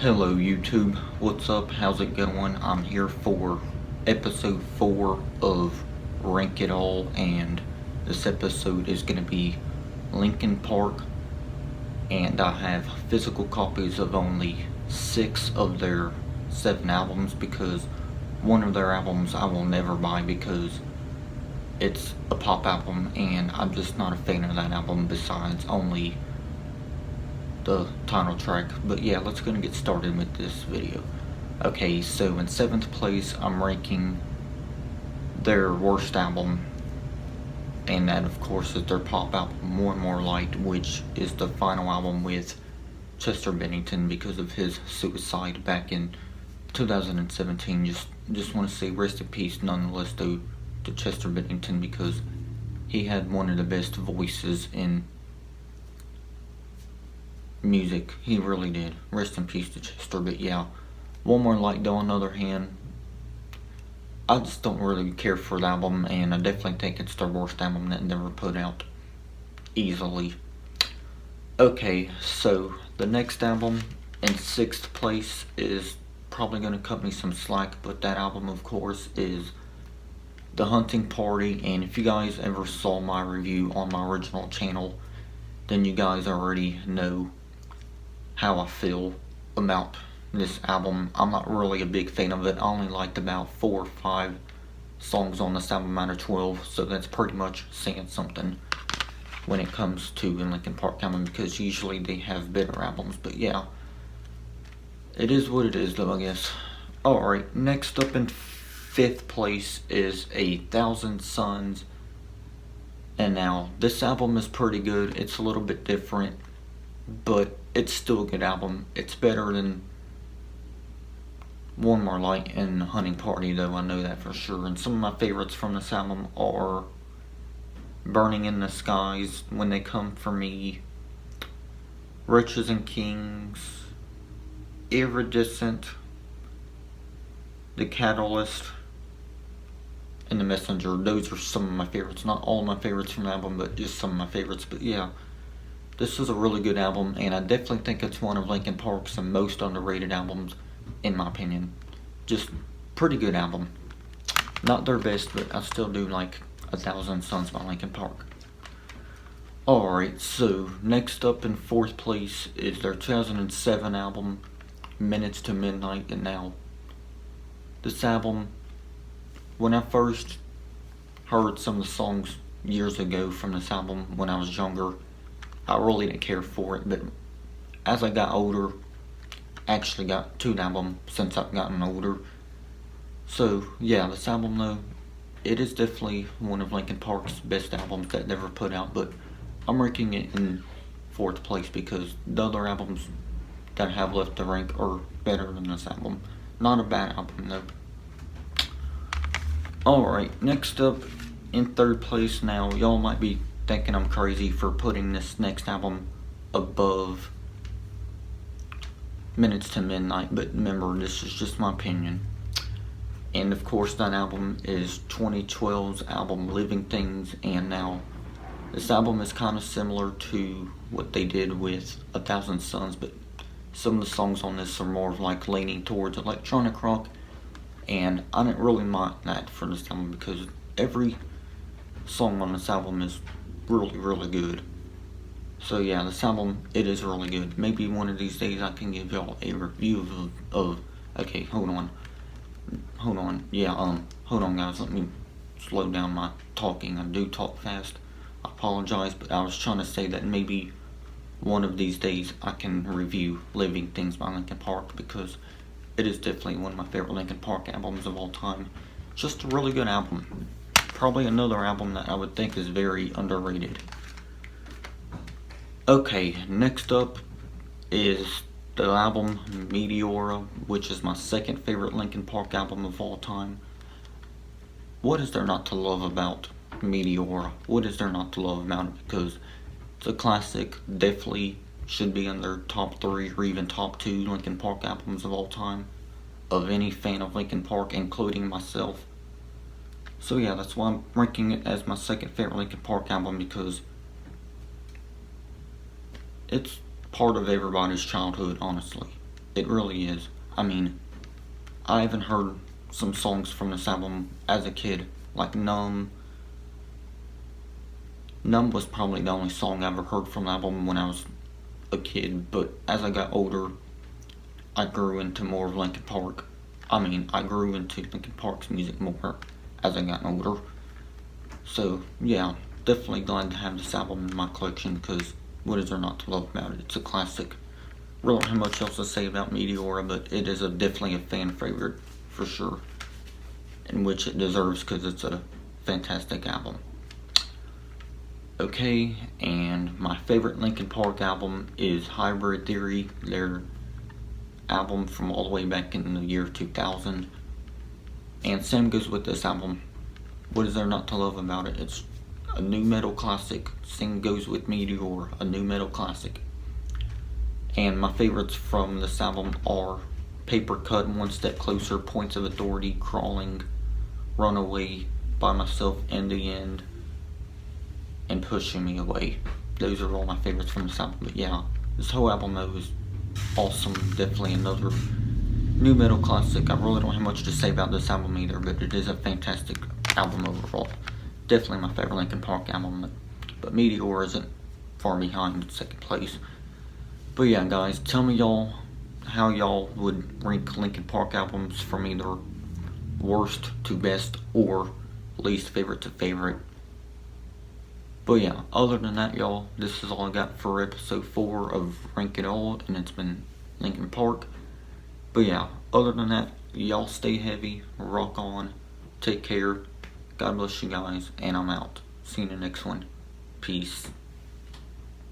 Hello YouTube, what's up, how's it going? I'm here for episode 4 of Rank It All, and this episode is going to be Linkin Park, and I have physical copies of only 6 of their 7 albums because one of their albums I will never buy because it's a pop album and I'm just not a fan of that album besides only the title track. But yeah, let's go and get started with this video. Okay, so in 7th place I'm ranking their worst album, and that of course is their pop album More and More Light, which is the final album with Chester Bennington because of his suicide back in 2017. Just want to say rest in peace nonetheless though to Chester Bennington, because he had one of the best voices in music. He really did. Rest in peace to Chester. But yeah, One More Light though, on the other hand, I just don't really care for the album, and I definitely think it's their worst album that they ever put out, easily. Okay, so the next album in 6th place is probably going to cut me some slack, but that album of course is The Hunting Party, and if you guys ever saw my review on my original channel, then you guys already know how I feel about this album. I'm not really a big fan of it. I only liked about 4 or 5 songs on this album out of 12, so that's pretty much saying something when it comes to the Linkin Park album, because usually they have better albums. But yeah, it is what it is though, I guess. Alright, next up in 5th place is 1,000 Suns. And now, this album is pretty good. It's a little bit different, but it's still a good album. It's better than One More Light and Hunting Party though, I know that for sure. And some of my favorites from this album are Burning in the Skies, When They Come For Me, Riches and Kings, Iridescent, The Catalyst, and The Messenger. Those are some of my favorites. Not all of my favorites from the album, but just some of my favorites. But yeah, this is a really good album, and I definitely think it's one of Linkin Park's most underrated albums, in my opinion. Just pretty good album. Not their best, but I still do like 1,000 Suns by Linkin Park. Alright, so next up in 4th place is their 2007 album, Minutes to Midnight. And now, this album, when I first heard some of the songs years ago from this album when I was younger, I really didn't care for it, but as I got older, I actually got to the album since I've gotten older. So yeah, this album though, it is definitely one of Linkin Park's best albums that they ever put out, but I'm ranking it in 4th place because the other albums that I have left to rank are better than this album. Not a bad album though. Alright, next up in 3rd place. Now, y'all might be thinking I'm crazy for putting this next album above Minutes to Midnight, but remember, this is just my opinion. And of course, that album is 2012's album Living Things, and now this album is kind of similar to what they did with 1,000 Suns, but some of the songs on this are more like leaning towards electronic rock, and I didn't really mind that for this album because every song on this album is really good. So yeah, this album, it is really good. Maybe one of these days I can give y'all a review of okay, hold on, yeah, hold on guys, let me slow down my talking. I do talk fast, I apologize, but I was trying to say that maybe one of these days I can review Living Things by Linkin Park, because it is definitely one of my favorite Linkin Park albums of all time. Just a really good album. Probably another album that I would think is very underrated. Okay, next up is the album Meteora, which is my 2nd favorite Linkin Park album of all time. What is there not to love about Meteora? What is there not to love about it? Because it's a classic, definitely should be in their top 3 or even top 2 Linkin Park albums of all time, of any fan of Linkin Park, including myself. So yeah, that's why I'm ranking it as my 2nd favorite Linkin Park album, because it's part of everybody's childhood, honestly. It really is. I mean, I even heard some songs from this album as a kid, like Numb. Numb was probably the only song I ever heard from the album when I was a kid, but as I got older, I grew into more of Linkin Park. I grew into Linkin Park's music more as I got older. So, yeah, definitely glad to have this album in my collection because what is there not to love about it? It's a classic. Really don't have much else to say about Meteora, but it is definitely a fan favorite for sure, in which it deserves because it's a fantastic album. Okay, and my favorite Linkin Park album is Hybrid Theory, their album from all the way back in the year 2000. And same goes with this album. What is there not to love about it? It's a new metal classic. Same goes with Meteor, a new metal classic. And my favorites from this album are Paper Cut, One Step Closer, Points of Authority, Crawling, Runaway, By Myself, In the End, and Pushing Me Away. Those are all my favorites from this album. But yeah, this whole album though is awesome. Definitely another new metal classic. I really don't have much to say about this album either, but it is a fantastic album overall. Definitely my favorite Linkin Park album, but Meteor isn't far behind in second place. But yeah, guys, tell me y'all how y'all would rank Linkin Park albums from either worst to best or least favorite to favorite. But yeah, other than that, y'all, this is all I got for episode 4 of Rank It All, and it's been Linkin Park. But yeah, other than that, y'all stay heavy, rock on, take care, God bless you guys, and I'm out. See you in the next one. Peace.